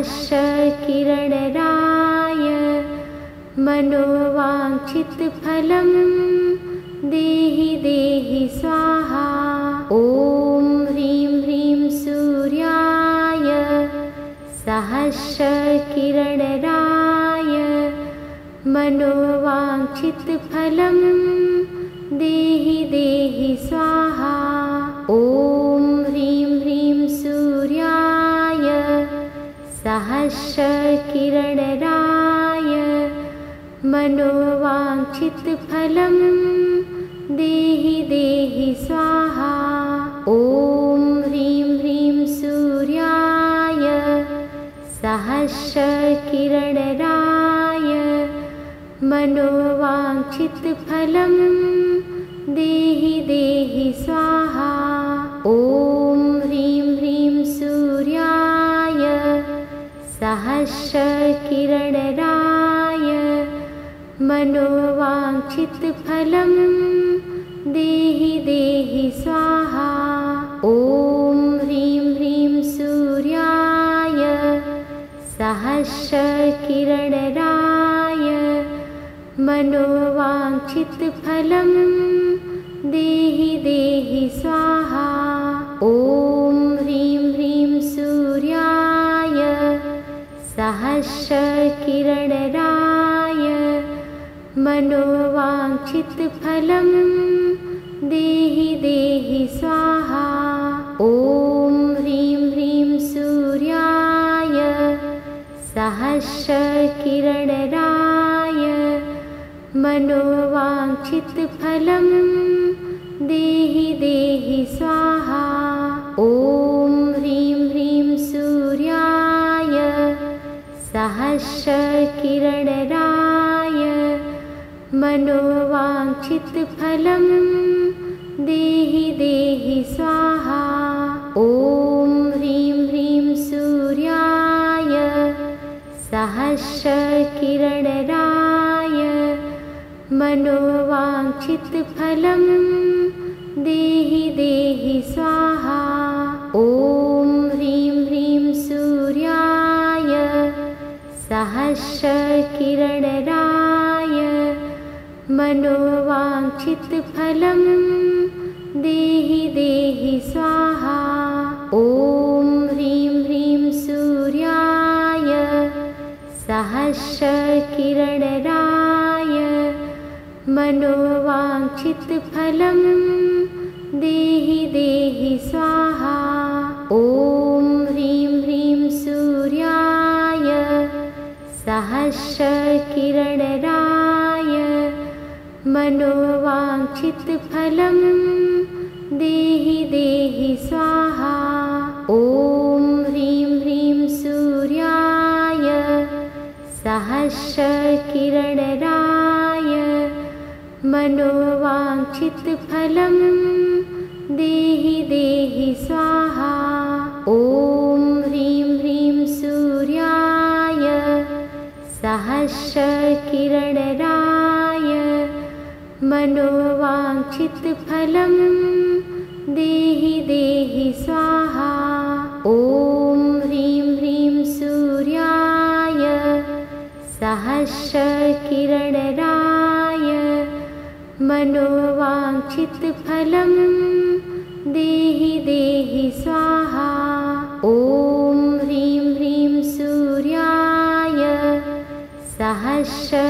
सहस्रकिरणराय मनोवाञ्छितफलं देहि देहि स्वाहा। ॐ ह्रीं ह्रीं सूर्याय सहस्रकिरणराय मनोवाञ्छितफलं देहि देहि स्वाहा। ॐ ह्रीं ह्रीं सूर्याय सहस्रकिरणराय मनोवाञ्छितफलं देहि देहि स्वाहा। ॐ ह्रीं ह्रीं सूर्याय सहस्रकिरणराय मनोवाञ्छितफलं देहि देहि स्वाहा। ॐ ह्रीं ह्रीं सूर्याय सहस्रकिरणराय मनोवाञ्छितफलं देहि देहि स्वाहा। ॐ ह्रीं ह्रीं सूर्याय सहस्रकिरणराय मनोवाञ्छितफलं देहि देहि स्वाहा। ॐ ह्रीं ह्रीं सूर्याय सहस्रकिरणराय मनोवाञ्छितफलं देहि देहि स्वाहा। ॐ ह्रीं ह्रीं सूर्याय सहस्रकिरणराय मनोवाञ्छितफलं देहि देहि स्वाहा। ॐ ह्रीं ह्रीं सूर्याय सहस्रकिरणराय मनोवाञ्छितफलं देहि देहि स्वाहा। ॐ ह्रीं ह्रीं सूर्याय सहस्रकिरणराय मनोवाञ्छितफलं देहि देहि स्वाहा। ॐ ह्रीं ह्रीं सूर्याय सहस्रकिरणराय मनोवाञ्छितफलं देहि देहि स्वाहा। ॐ ह्रीं ह्रीं सूर्याय सहस्रकिरणराय मनोवाञ्छितफलं देहि देहि स्वाहा। ॐ ह्रीं ह्रीं सूर्याय सहस्रकिरणराय मनोवाञ्छितफलं देहि देहि स्वाहा। ॐ ह्रीं ह्रीं सूर्याय सहस्रकिरणराय मनोवाञ्छितफलं देहि देहि स्वाहा। ॐ ह्रीं ह्रीं सूर्याय सहस्रकिरणराय मनोवाञ्छितफलं देहि देहि स्वाहा। ॐ ह्रीं ह्रीं सूर्याय सहस्रकिरणराय मनोवाञ्छितफलं देहि देहि स्वाहा। ॐ ह्रीं ह्रीं सूर्याय सहस्रकिरणराय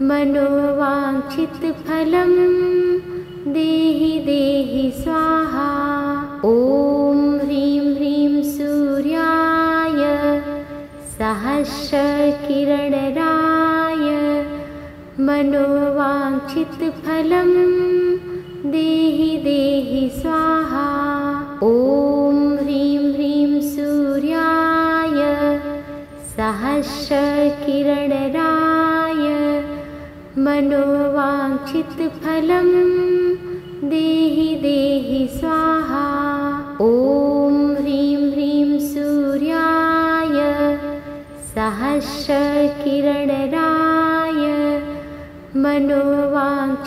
मनोवाञ्छितफलं देहि देहि स्वाहा। ॐ ह्रीं ह्रीं सूर्याय सहस्रकिरणराय मनोवाञ्छितफलं देहि देहि स्वाहा। ॐ ह्रीं ह्रीं सूर्याय सहस्रकिरणराय मनोवाञ्छितफलं देहि देहि स्वाहा। ॐ ह्रीं ह्रीं सूर्याय सहस्रकिरणराय मनोवाञ्छितफलं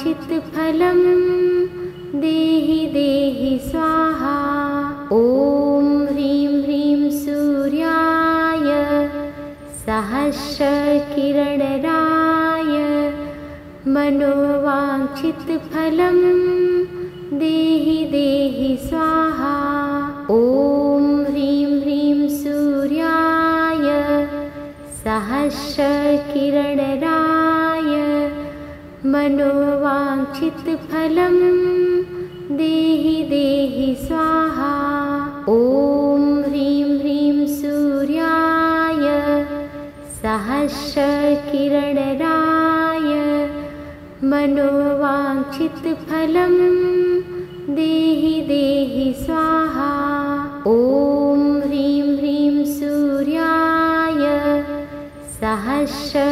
देहि देहि स्वाहा। ॐ ह्रीं सहस्रकिरणराय मनोवाञ्छितफलं देहि देहि स्वाहा। ॐ ह्रीं ह्रीं सूर्याय सहस्रकिरणराय मनोवाञ्छितफलं देहि देहि स्वाहा। ॐ ह्रीं ह्रीं सूर्याय सहस्रकिरणराय मनोवाञ्छितफलं देहि देहि स्वाहा। ॐ ह्रीं ह्रीं सूर्याय सहस्रकिरणराय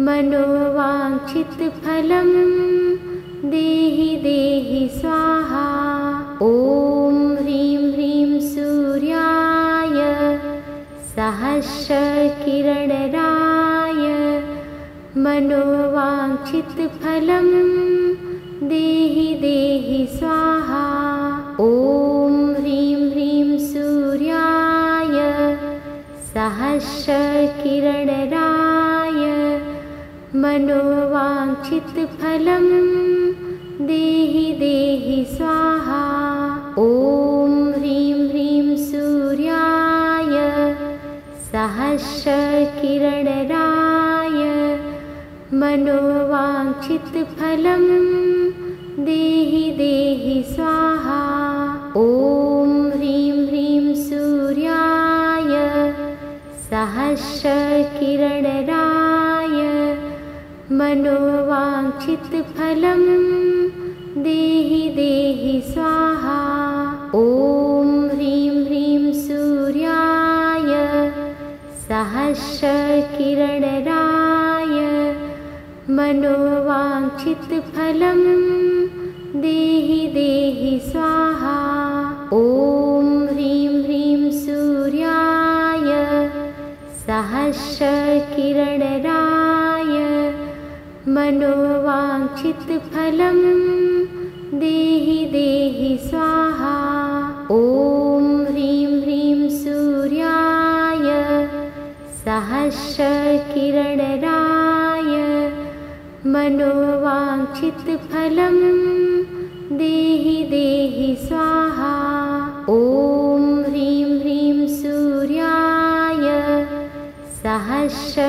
मनोवाञ्छितफलं देहि देहि स्वाहा। ॐ ह्रीं ह्रीं सूर्याय सहस्रकिरणराय मनोवाञ्छितफलं देहि देहि स्वाहा। ॐ ह्रीं ह्रीं सूर्याय सहस्रकिरणराय मनोवाञ्छितफलं देहि देहि स्वाहा। ॐ ह्रीं ह्रीं सूर्याय सहस्रकिरणराय मनोवाञ्छितफलं देहि देहि स्वाहा। ॐ ह्रीं ह्रीं सूर्याय सहस्रकिरणराय मनोवाञ्छितफलं देहि देहि स्वाहा। ॐ ह्रीं ह्रीं सूर्याय सहस्रकिरणराय मनोवाञ्छितफलं देहि देहि स्वाहा। ॐ ह्रीं ह्रीं सूर्याय सहस्रकिरणराय मनोवाञ्छितफलं देहि देहि स्वाहा। ॐ ह्रीं ह्रीं सूर्याय सहस्रकिरणराय मनोवाञ्छितफलं देहि देहि स्वाहा। ॐ ह्रीं ह्रीं सूर्याय सहस्रकिरणराय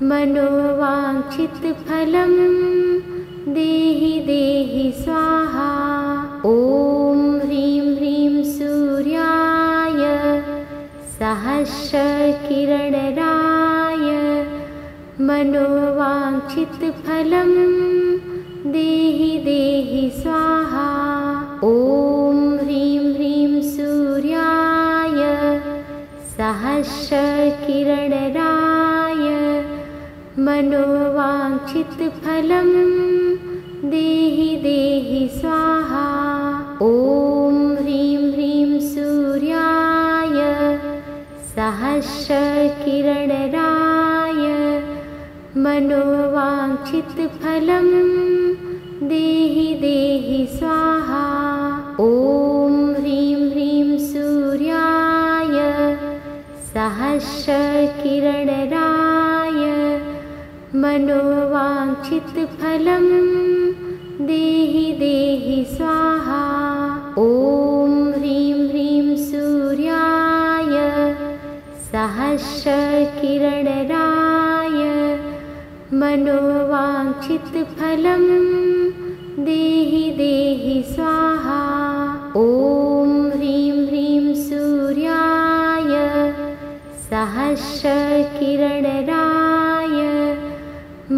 मनोवाञ्छितफलं देहि देहि स्वाहा। ॐ ह्रीं ह्रीं सूर्याय सहस्रकिरणराय मनोवाञ्छितफलं देहि देहि स्वाहा। ॐ ह्रीं ह्रीं सूर्याय सहस्रकिरणराय मनोवाञ्छितफलं देहि देहि स्वाहा। ॐ ह्रीं ह्रीं सूर्याय सहस्रकिरणराय मनोवाञ्छितफलं देहि देहि स्वाहा। ॐ ह्रीं ह्रीं सूर्याय सहस्रकिरणराय मनोवाञ्छितफलं देहि देहि स्वाहा। ॐ ह्रीं ह्रीं सूर्याय सहस्रकिरणराय मनोवाञ्छितफलं देहि देहि स्वाहा। ॐ ह्रीं ह्रीं सूर्याय सहस्रकिरणराय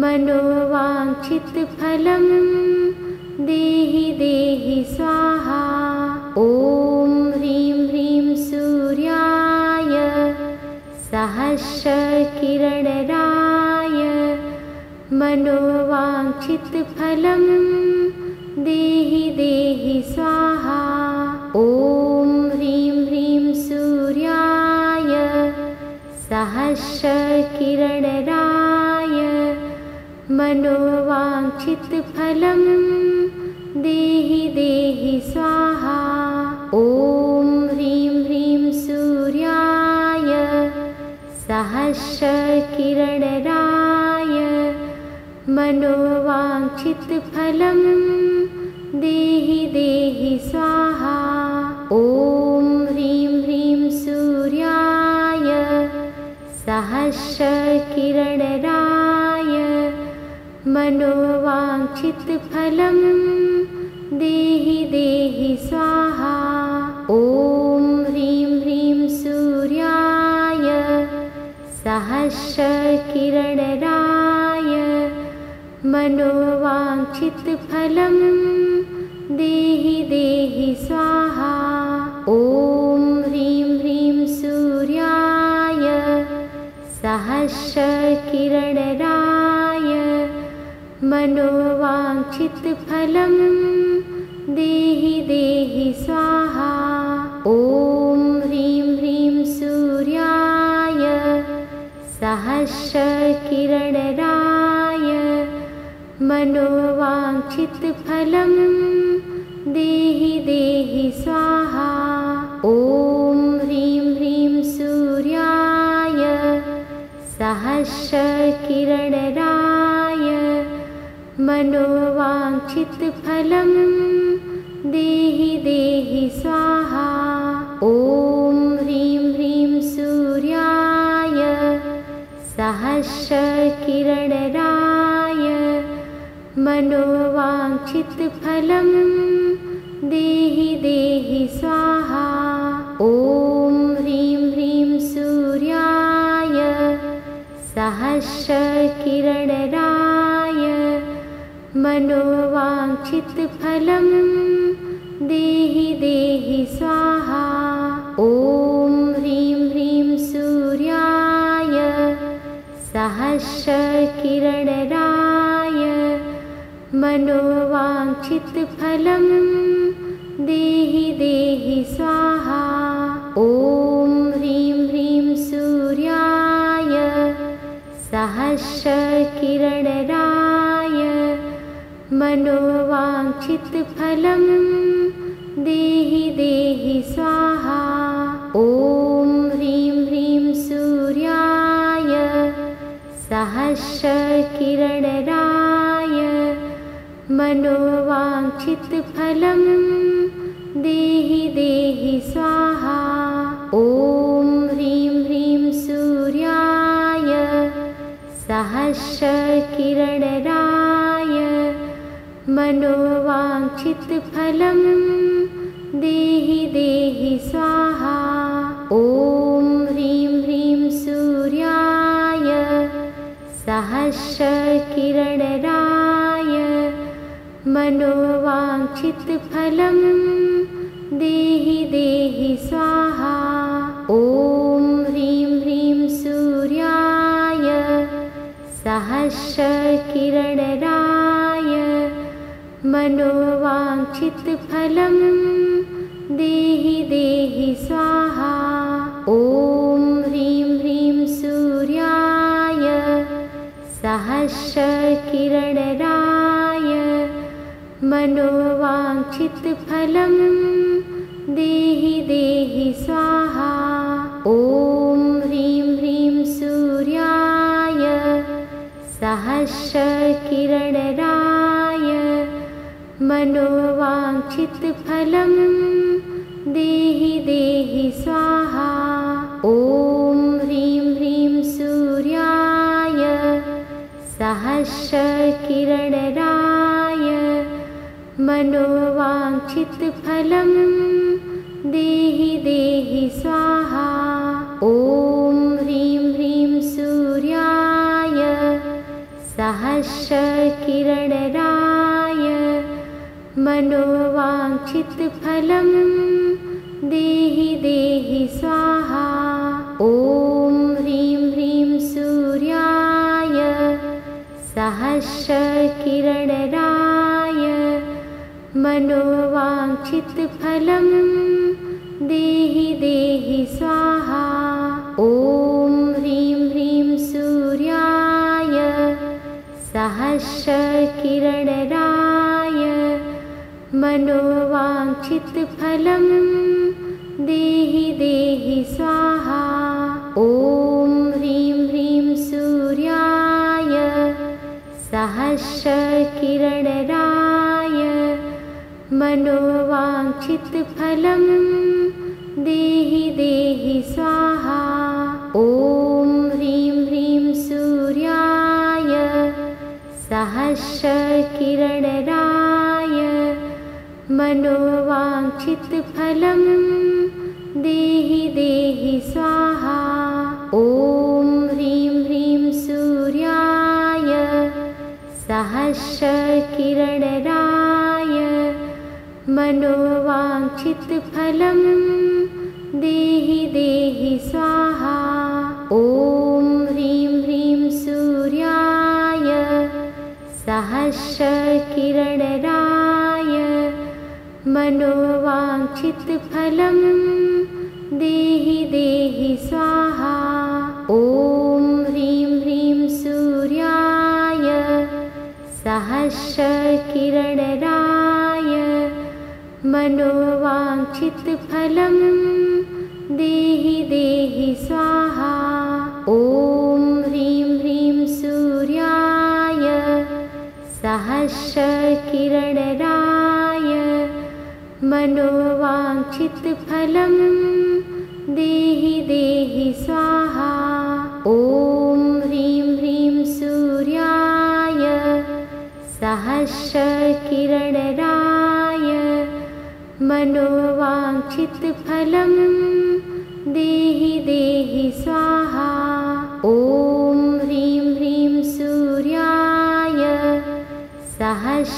मनोवाञ्छितफलं देहि देहि स्वाहा। ॐ ह्रीं ह्रीं सूर्याय सहस्रकिरणराय मनोवाञ्छितफलं देहि देहि स्वाहा। ॐ ह्रीं ह्रीं सूर्याय सहस्रकिरणराय मनोवाञ्छितफलं देहि देहि स्वाहा। ॐ ह्रीं सहस्रकिरणराय मनोवाञ्छितफलं देहि देहि स्वाहा। ॐ ह्रीं ह्रीं सूर्याय सहस्रकिरणराय मनोवाञ्छितफलं देहि देहि स्वाहा। ॐ ह्रीं ह्रीं सूर्याय सहस्रकिरणराय मनोवाञ्छितफलं देहि देहि स्वाहा। ॐ ह्रीं ह्रीं सूर्याय सहस्रकिरणराय मनोवाञ्छितफलं देहि देहि स्वाहा। ॐ ह्रीं ह्रीं सूर्याय सहस्रकिरणराय मनोवाञ्छितफलं देहि देहि स्वाहा। ॐ ह्रीं ह्रीं सूर्याय सहस्रकिरणराय मनोवाञ्छितफलं देहि देहि स्वाहा। ॐ ह्रीं ह्रीं सूर्याय सहस्रकिरणराय मनोवाञ्छितफलं देहि देहि स्वाहा। ॐ ह्रीं ह्रीं सूर्याय सहस्रकिरणराय मनोवाञ्छितफलं देहि देहि स्वाहा। ॐ ह्रीं ह्रीं सूर्याय सहस्रकिरणराय मनोवाञ्छितफलं देहि देहि स्वाहा। ॐ ह्रीं ह्रीं सूर्याय सहस्रकिरणराय मनोवाञ्छितफलं देहि देहि स्वाहा। ॐ ह्रीं ह्रीं सूर्याय सहस्रकिरणराय मनोवाञ्छितफलं देहि देहि स्वाहा। ॐ ह्रीं ह्रीं सूर्याय सहस्रकिरणराय मनोवाञ्छितफलं देहि देहि स्वाहा। ॐ ह्रीं ह्रीं सूर्याय सहस्रकिरणराय मनोवाञ्छितफलं देहि देहि स्वाहा। ॐ ह्रीं ह्रीं सूर्याय सहस्रकिरणराय मनोवाञ्छितफलं देहि देहि स्वाहा। ॐ ह्रीं ह्रीं सूर्याय सहस्रकिरणराय मनोवाञ्छितफलं देहि देहि स्वाहा। ॐ ह्रीं ह्रीं सूर्याय सहस्रकिरणराय मनोवाञ्छितफलं देहि देहि स्वाहा। ॐ ह्रीं ह्रीं सूर्याय सहस्रकिरणराय मनोवाञ्छितफलं देहि देहि स्वाहा। ॐ ह्रीं ह्रीं सूर्याय सहस्रकिरणराय मनोवाञ्छितफलं देहि देहि स्वाहा। ॐ ह्रीं ह्रीं सूर्याय सहस्रकिरणराय मनोवाञ्छितफलं देहि देहि स्वाहा। ॐ ह्रीं ह्रीं सूर्याय सहस्रकिरणराय मनोवाञ्छितफलं देहि देहि स्वाहा। ॐ ह्रीं सहस्रकिरणराय मनोवाञ्छितफलं देहि देहि स्वाहा। ॐ ह्रीं ह्रीं सूर्याय सहस्रकिरणराय मनोवाञ्छितफलं देहि देहि स्वाहा। ॐ ह्रीं ह्रीं सूर्याय सहस्रकिरणराय मनोवाञ्छितफलं देहि देहि स्वाहा। ॐ ह्रीं ह्रीं सूर्याय सहस्रकिरणराय मनोवाञ्छितफलं देहि देहि स्वाहा। ॐ ह्रीं ह्रीं सूर्याय सहस्रकिरणराय मनोवाञ्छितफलं देहि देहि स्वाहा। ॐ ह्रीं ह्रीं सूर्याय सहस्रकिरणराय मनोवाञ्छितफलं देहि देहि स्वाहा। ॐ ह्रीं ह्रीं सूर्याय सहस्रकिरणराय मनोवाञ्छितफलं देहि देहि स्वाहा। ॐ ह्रीं ह्रीं सूर्याय सहस्रकिरणराय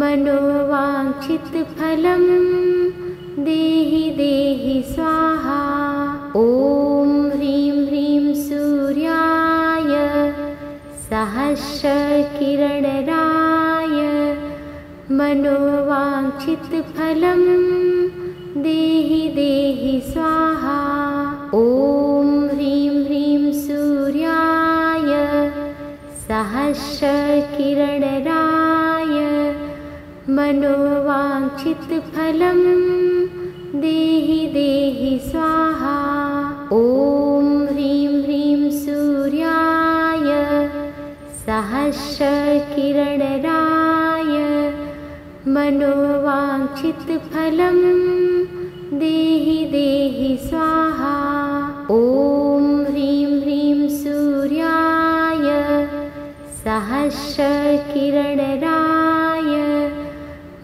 मनोवाञ्छितफलं देहि देहि स्वाहा। ॐ ह्रीं ह्रीं सूर्याय सहस्रकिरणराय मनोवाञ्छितफलं देहि देहि स्वाहा। ॐ ह्रीं ह्रीं सूर्याय सहस्रकिरणराय मनोवाञ्छितफलं देहि देहि स्वाहा। ॐ ह्रीं ह्रीं सूर्याय सहस्रकिरणराय मनोवाञ्छितफलं देहि देहि स्वाहा। ॐ ह्रीं ह्रीं सूर्याय सहस्रकिरणराय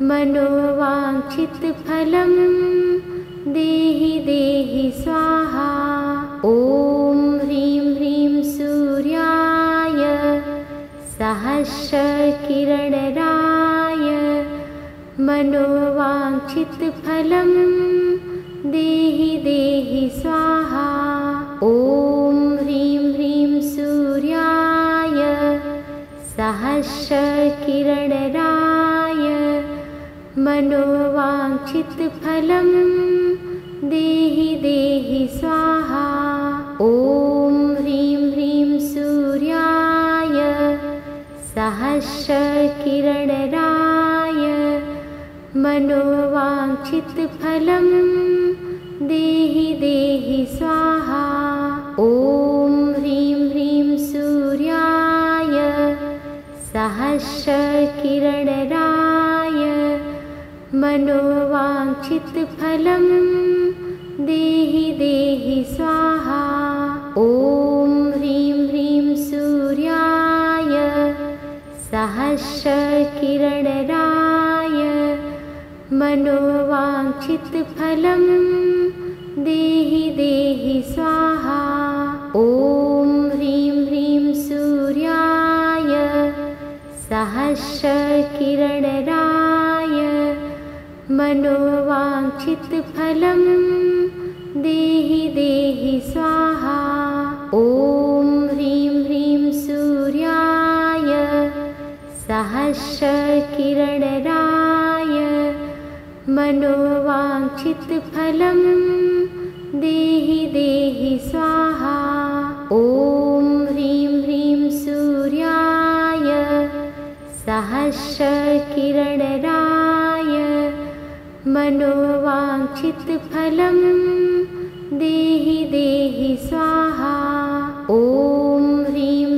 मनोवाञ्छितफलं देहि देहि स्वाहा। ॐ ह्रीं ह्रीं सूर्याय सहस्रकिरणराय मनोवाञ्छितफलं देहि देहि स्वाहा। ॐ ह्रीं ह्रीं सूर्याय सहस्रकिरणराय मनोवाञ्छितफलं देहि देहि स्वाहा। ॐ ह्रीं ह्रीं सूर्याय सहस्रकिरणराय मनोवाञ्छितफलं देहि देहि स्वाहा। ॐ ह्रीं ह्रीं सूर्याय सहस्रकिरणराय मनोवाञ्छितफलं देहि देहि स्वाहा। ॐ ह्रीं ह्रीं सूर्याय सहस्रकिरणराय मनोवाञ्छितफलं देहि देहि स्वाहा। ॐ ह्रीं ह्रीं सूर्याय सहस्रकिरणराय मनोवाञ्छितफलं देहि देहि स्वाहा। ॐ ह्रीं ह्रीं सूर्याय सहस्रकिरणराय मनोवाञ्छितफलं देहि देहि स्वाहा। ॐ ह्रीं ह्रीं सूर्याय सहस्रकिरणराय मनोवाञ्छितफलं देहि देहि स्वाहा। ॐ ह्रीं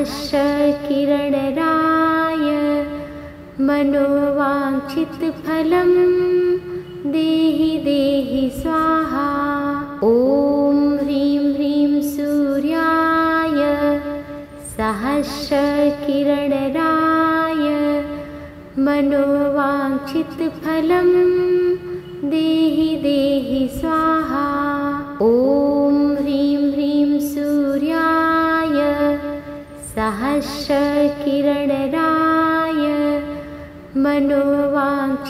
सहस्रकिरणराय मनोवाञ्छितफलं देहि देहि स्वाहा। ॐ ह्रीं ह्रीं सूर्याय सहस्रकिरणराय मनोवाञ्छितफलं देहि देहि स्वाहा। ॐ ह्रीं ह्रीं सूर्याय सहस्रकिरणराय मनोवाञ्छितफलं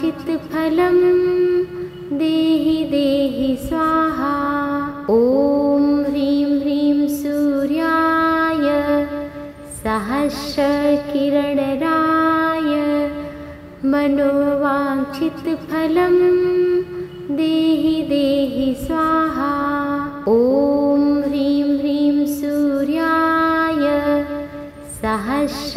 देहि देहि स्वाहा। ॐ ह्रीं ह्रीं सूर्याय सहस्रकिरणराय मनोवाञ्छितफलं देहि देहि स्वाहा। ॐ ह्रीं ह्रीं सूर्याय सहस्रकिरणराय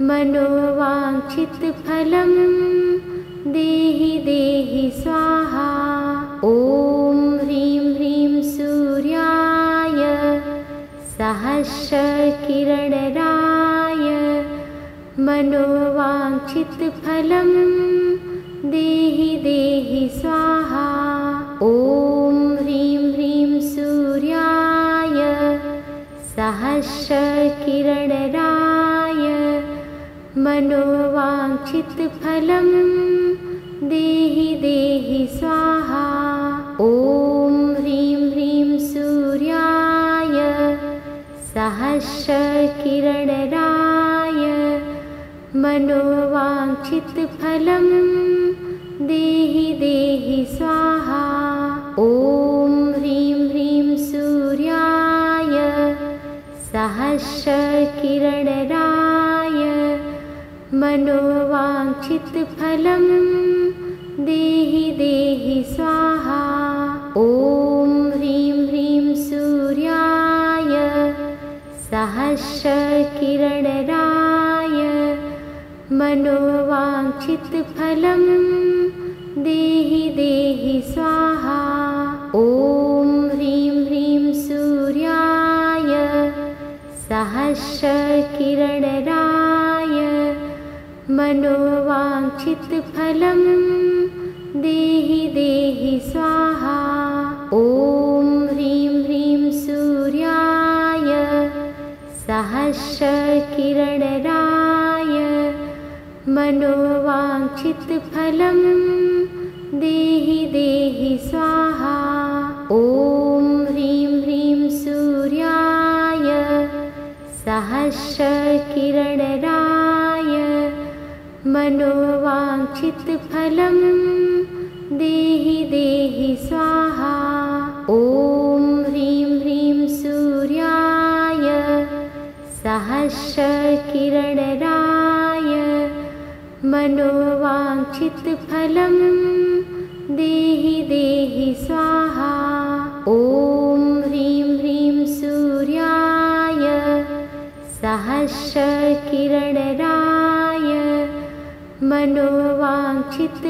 मनोवाञ्छितफलं देहि देहि स्वाहा। ॐ ह्रीं ह्रीं सूर्याय सहस्रकिरणराय मनोवाञ्छितफलं देहि देहि स्वाहा। ॐ ह्रीं ह्रीं सूर्याय सहस्रकिरणराय मनोवाञ्छितफलं देहि देहि स्वाहा। ॐ ह्रीं ह्रीं सूर्याय सहस्रकिरणराय मनोवाञ्छितफलं देहि देहि स्वाहा। ॐ ह्रीं ह्रीं सूर्याय सहस्रकिरणराय मनोवाञ्छितफलं देहि देहि स्वाहा। ॐ ह्रीं ह्रीं सूर्याय सहस्रकिरणराय मनोवाञ्छितफलं देहि देहि स्वाहा। ॐ ह्रीं ह्रीं सूर्याय सहस्रकिरणराय मनोवाञ्छितफलं देहि देहि स्वाहा। ॐ ह्रीं ह्रीं सूर्याय सहस्रकिरणराय मनोवाञ्छितफलं देहि देहि स्वाहा। ॐ ह्रीं ह्रीं सूर्याय सहस्रकिरणराय मनोवाञ्छितफलं देहि देहि स्वाहा। ॐ ह्रीं ह्रीं सूर्याय सहस्रकिरणराय मनोवाञ्छितफलं देहि देहि स्वाहा। ॐ ह्रीं ह्रीं सूर्याय सहस्रकिरणराय मनोवाञ्छितफलं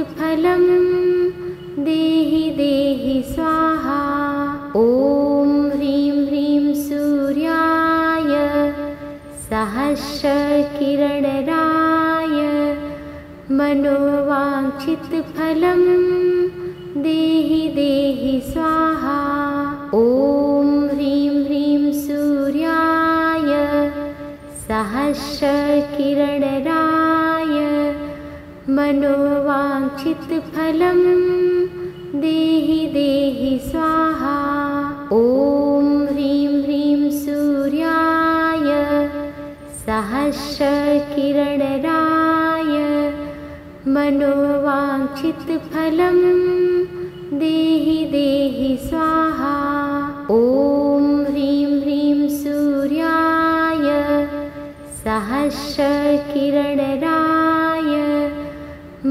देहि देहि स्वाहा। ॐ ह्रीं ह्रीं सूर्याय सहस्रकिरणराय मनोवाञ्छितफलं देहि देहि स्वाहा। ॐ ह्रीं ह्रीं सूर्याय सहस्रकिरणराय मनोवाञ्छितफलं देहि देहि स्वाहा। ॐ ह्रीं ह्रीं सूर्याय सहस्रकिरणराय मनोवाञ्छितफलं देहि देहि स्वाहा। ॐ ह्रीं ह्रीं सूर्याय सहस्रकिरणराय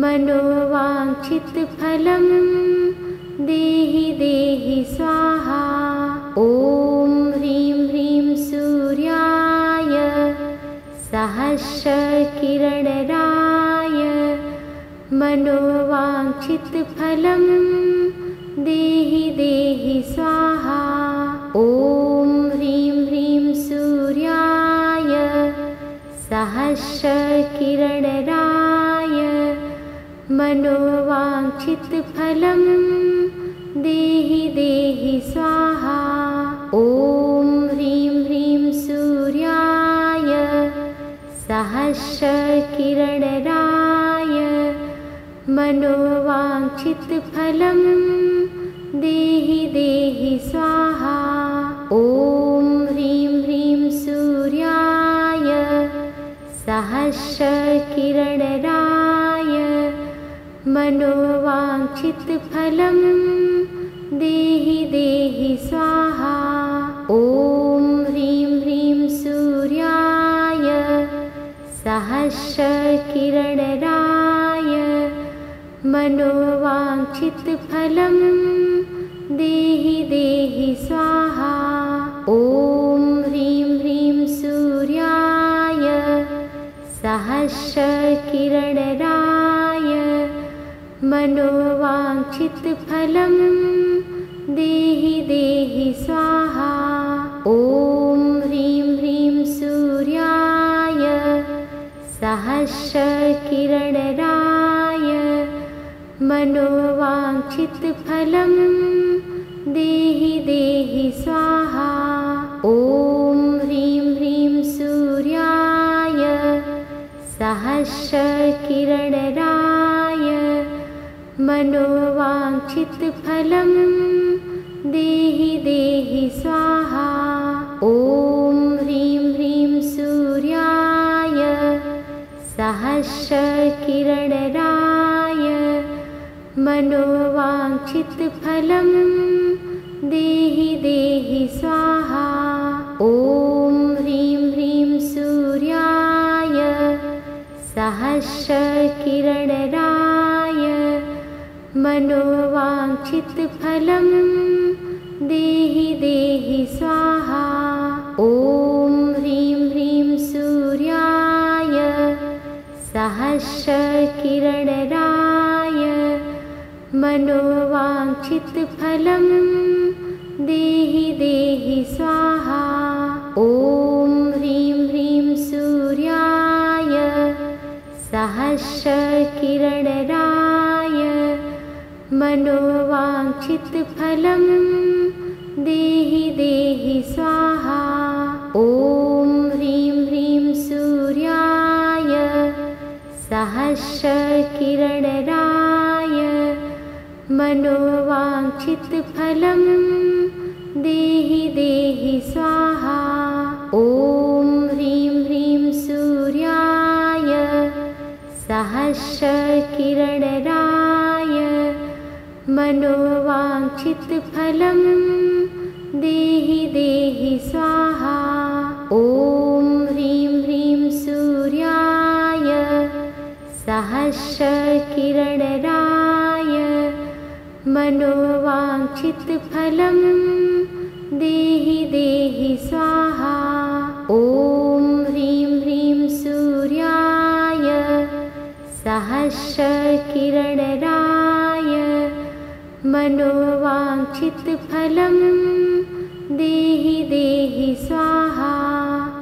मनोवाञ्छितफलं देहि देहि स्वाहा। ॐ ह्रीं ह्रीं सूर्याय सहस्रकिरणराय मनोवाञ्छितफलं देहि देहि स्वाहा। ॐ ह्रीं किरणराय मनोवाञ्छितफलं देहि देहि स्वाहा। ॐ ह्रीं ह्रीं सूर्याय सहस्रकिरणराय मनोवाञ्छितफलं देहि देहि स्वाहा। ॐ ह्रीं ह्रीं सूर्याय सहस्रकिरणराय मनोवाञ्छितफलं देहि देहि स्वाहा। ॐ ह्रीं ह्रीं सूर्याय सहस्रकिरणराय मनोवाञ्छितफलं देहि देहि स्वाहा। ॐ ह्रीं ह्रीं सूर्याय सहस्रकिरणराय मनोवाञ्छितफलं देहि देहि स्वाहा। ॐ ह्रीं ह्रीं सूर्याय सहस्रकिरणराय मनोवाञ्छितफलं देहि देहि स्वाहा। ॐ ह्रीं ह्रीं सूर्याय सहस्रकिरणराय मनोवाञ्छितफलं देहि देहि स्वाहा। ॐ ह्रीं ह्रीं सूर्याय सहस्रकिरणराय मनोवाञ्छितफलं देहि देहि स्वाहा। ॐ ह्रीं ह्रीं सूर्याय सहस्रकिरणराय मनोवाञ्छितफलं देहि देहि स्वाहा। ॐ ह्रीं ह्रीं सूर्याय सहस्रकिरणराय मनोवाञ्छितफलं देहि देहि स्वाहा। ॐ ह्रीं ह्रीं सूर्याय सहस्रकिरणराय मनोवाञ्छितफलं देहि देहि स्वाहा। ॐ ह्रीं ह्रीं सूर्याय सहस्रकिरणराय मनोवाञ्छितफलं देहि देहि स्वाहा। ॐ ह्रीं ह्रीं सूर्याय सहस्रकिरणराय मनोवाञ्छितफलं देहि देहि स्वाहा। ॐ ह्रीं ह्रीं सूर्याय सहस्रकिरणराय मनोवाञ्छितफलं देहि देहि स्वाहा। ॐ ह्रीं ह्रीं सूर्याय सहस्रकिरणराय मनोवाञ्छितफलं देहि देहि स्वाहा।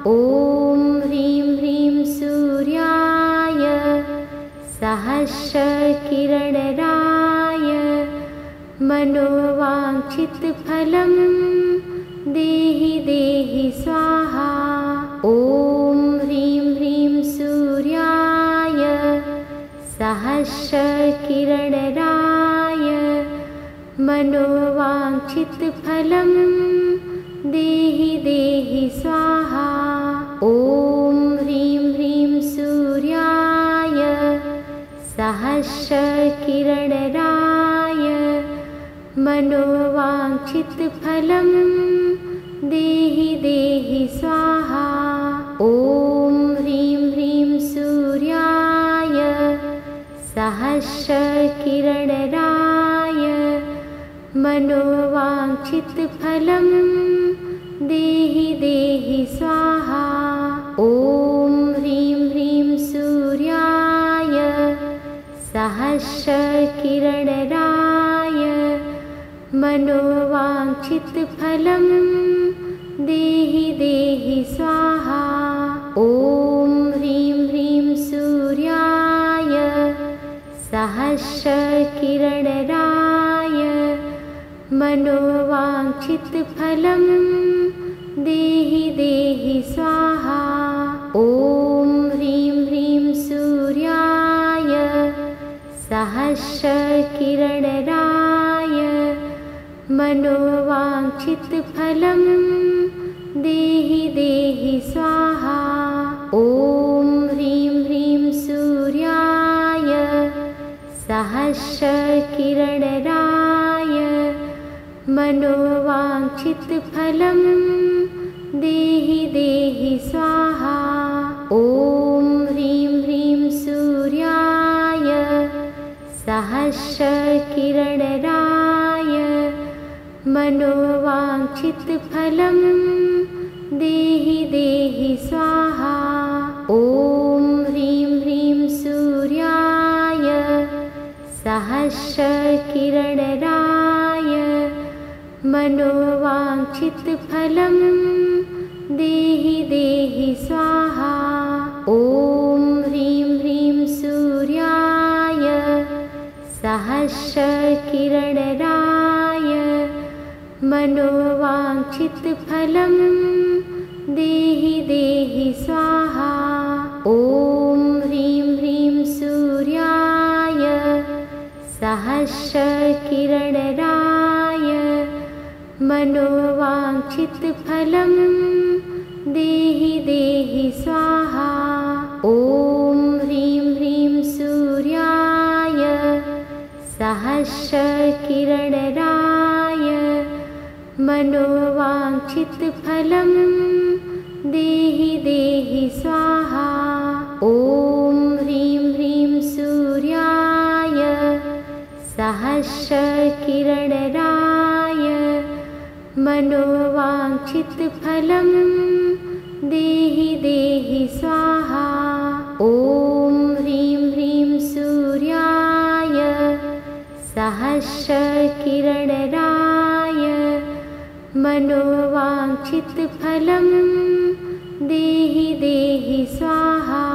ॐ ह्रीं ह्रीं सूर्याय सहस्रकिरणराय मनोवाञ्छितफलं देहि देहि स्वाहा। ॐ ह्रीं ह्रीं सूर्याय सहस्रकिरणराय मनोवाञ्छितफलं देहि देहि स्वाहा। ॐ ह्रीं ह्रीं सूर्याय सहस्रकिरणराय मनोवाञ्छितफलं देहि देहि स्वाहा। ॐ ह्रीं ह्रीं सूर्याय सहस्रकिरणराय मनोवाञ्छितफलं देहि देहि स्वाहा। ॐ ह्रीं ह्रीं सूर्याय सहस्रकिरणराय मनोवाञ्छितफलं देहि देहि स्वाहा। ॐ ह्रीं ह्रीं सूर्याय सहस्रकिरणराय मनोवाञ्छितफलं देहि देहि स्वाहा। ॐ ह्रीं ह्रीं सूर्याय सहस्रकिरणराय मनोवाञ्छितफलं देहि देहि स्वाहा। ॐ ह्रीं ह्रीं सूर्याय सहस्रकिरणराय मनोवाञ्छितफलं देहि देहि स्वाहा। ॐ ह्रीं ह्रीं सूर्याय सहस्रकिरणराय मनोवाञ्छितफलं देहि देहि स्वाहा। ॐ ह्रीं ह्रीं सूर्याय सहस्रकिरणराय मनोवाञ्छितफलं देहि देहि स्वाहा। ॐ ह्रीं ह्रीं सूर्याय सहस्रकिरणराय मनोवाञ्छितफलं देहि देहि स्वाहा। ॐ ह्रीं ह्रीं सूर्याय सहस्रकिरणराय मनोवाञ्छितफलं देहि देहि स्वाहा। ॐ ह्रीं ह्रीं सूर्याय सहस्रकिरणराय मनोवाञ्छितफलं देहि देहि स्वाहा। ॐ ह्रीं ह्रीं सूर्याय सहस्रकिरणराय मनोवाञ्छितफलं देहि देहि स्वाहा। ॐ ह्रीं ह्रीं सूर्याय सहस्रकिरणराय मनोवाञ्छितफलं देहि देहि स्वाहा।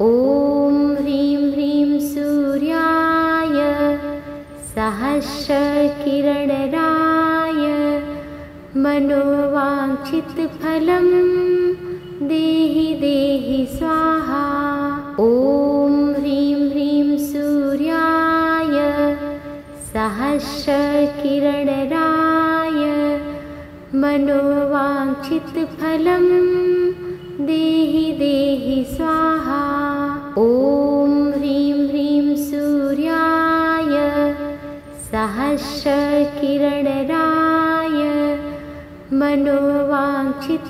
ॐ ह्रीं ह्रीं सूर्याय सहस्रकिरणराय मनोवाञ्छितफलं देहि देहि स्वाहा। ॐ ह्रीं ह्रीं सूर्याय सहस्रकिरणराय मनोवाञ्छितफलं देहि देहि स्वाहा। ॐ ह्रीं ह्रीं सूर्याय सहस्रकिरणराय मनोवाञ्छितफलं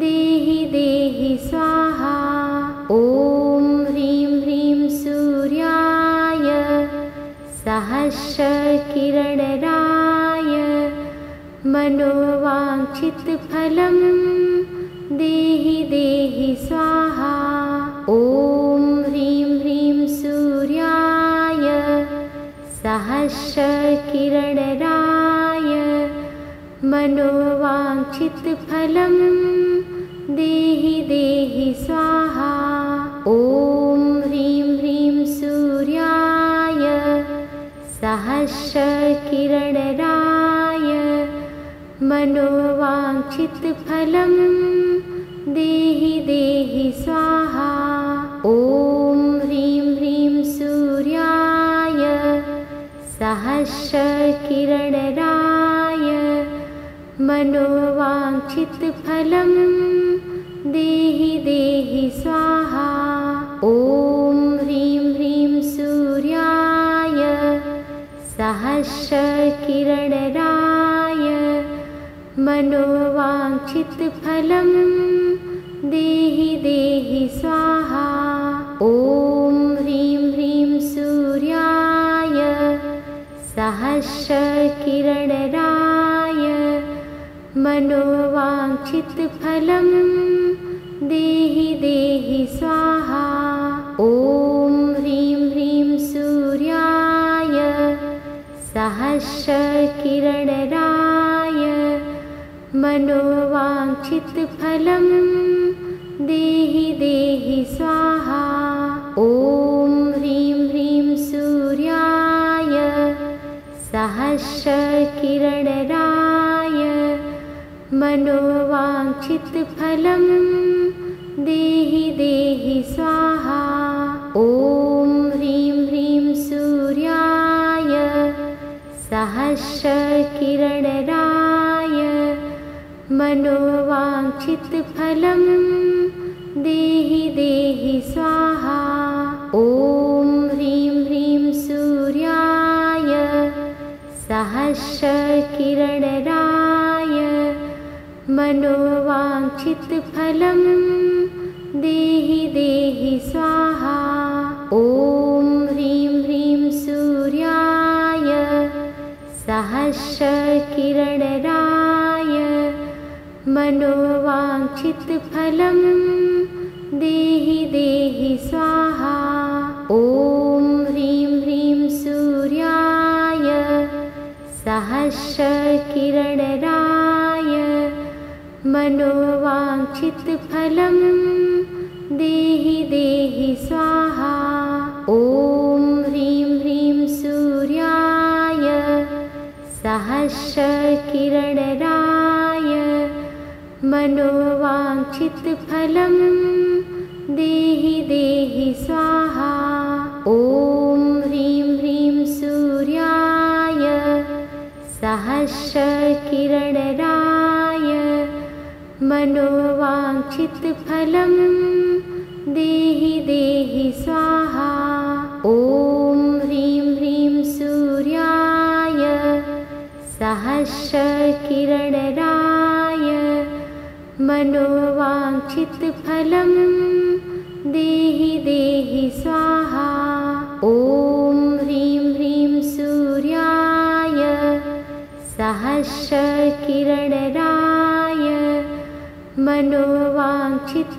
देहि देहि स्वाहा। ॐ ह्रीं ह्रीं सूर्याय सहस्रकिरणराय मनोवाञ्छितफलं देहि देहि स्वाहा। ॐ ह्रीं ह्रीं सूर्याय सहस्रकिरणराय मनोवाञ्छितफलं देहि देहि स्वाहा। ॐ ह्रीं ह्रीं सूर्याय सहस्रकिरणराय मनोवाञ्छितफलं देहि देहि स्वाहा। ॐ ह्रीं ह्रीं सूर्याय सहस्रकिरणराय मनोवाञ्छितफलं देहि देहि स्वाहा। ॐ ह्रीं ह्रीं सूर्याय सहस्रकिरणराय मनोवाञ्छितफलं देहि देहि स्वाहा। ॐ ह्रीं ह्रीं सूर्याय सहस्रकिरणराय मनोवाञ्छितफलं देहि देहि स्वाहा। ॐ ह्रीं ह्रीं सूर्याय सहस्रकिरणराय मनोवाञ्छितफलं देहि देहि स्वाहा। ॐ ह्रीं ह्रीं सहस्रकिरणराय मनोवाञ्छितफलं देहि देहि स्वाहा। ॐ ह्रीं ह्रीं सूर्याय सहस्रकिरणराय मनोवाञ्छितफलं देहि देहि स्वाहा। ॐ ह्रीं ह्रीं सूर्याय सहस्रकिरणराय मनोवाञ्छितफलं देहि देहि स्वाहा। ॐ ह्रीं ह्रीं सूर्याय सहस्रकिरणराय मनोवाञ्छितफलं देहि देहि स्वाहा। ॐ ह्रीं ह्रीं सूर्याय सहस्रकिरणराय मनोवाञ्छितफलं देहि देहि स्वाहा। ॐ ह्रीं ह्रीं सूर्याय सहस्रकिरणराय मनोवाञ्छितफलं देहि देहि स्वाहा। ॐ ह्रीं ह्रीं सूर्याय सहस्रकिरणराय मनोवाञ्छितफलं देहि देहि स्वाहा। ॐ ह्रीं ह्रीं सूर्याय सहस्रकिरणराय मनोवाञ्छितफलं देहि देहि स्वाहा। ॐ ह्रीं ह्रीं सूर्याय सहस्रकिरणराय मनोवाञ्छितफलं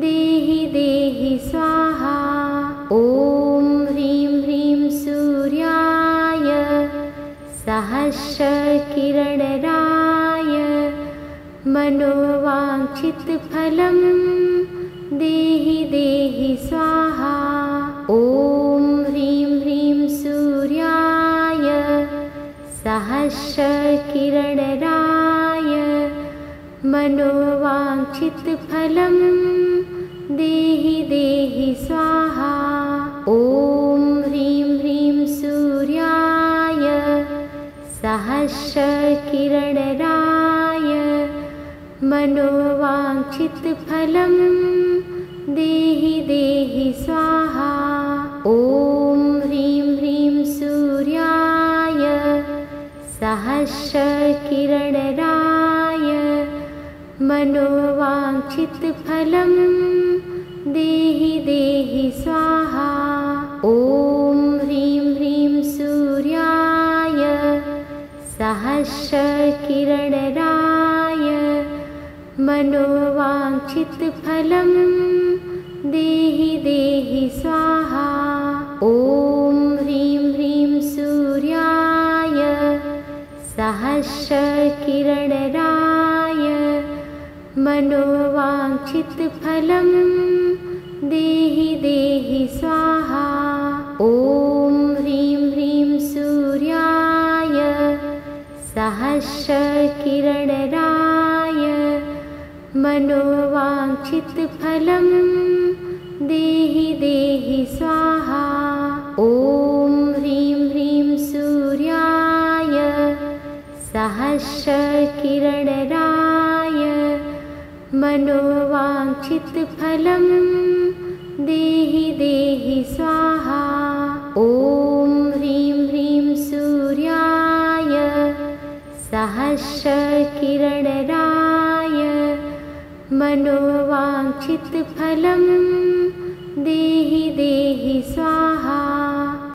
देहि देहि स्वाहा। ॐ ह्रीं ह्रीं सूर्याय सहस्रकिरणराय मनोवाञ्छितफलं देहि देहि स्वाहा। ॐ ह्रीं ह्रीं सूर्याय सहस्रकिरणराय मनोवाञ्छितफलं देहि देहि स्वाहा। ॐ ह्रीं ह्रीं सूर्याय सहस्रकिरणराय मनोवाञ्छितफलं देहि देहि स्वाहा। ॐ ह्रीं ह्रीं सूर्याय सहस्रकिरणराय मनोवाञ्छितफलं देहि देहि स्वाहा। ॐ ह्रीं ह्रीं सूर्याय सहस्रकिरणराय मनोवाञ्छितफलं देहि देहि स्वाहा। ॐ ह्रीं ह्रीं सूर्याय सहस्रकिरणराय मनोवाञ्छितफलं देहि देहि स्वाहा। ॐ ह्रीं ह्रीं सूर्याय सहस्रकिरणराय मनोवाञ्छितफलं देहि देहि स्वाहा। ॐ ह्रीं ह्रीं सूर्याय सहस्रकिरणराय मनोवाञ्छितफलं देहि देहि स्वाहा। ॐ ह्रीं ह्रीं सूर्याय सहस्रकिरणराय मनोवाञ्छितफलं देहि देहि स्वाहा।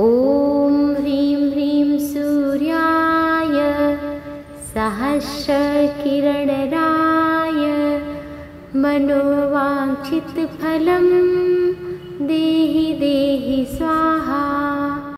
ॐ ह्रीं ह्रीं सूर्याय सहस्रकिरणराय मनोवाञ्छितफलं देहि देहि स्वाहा।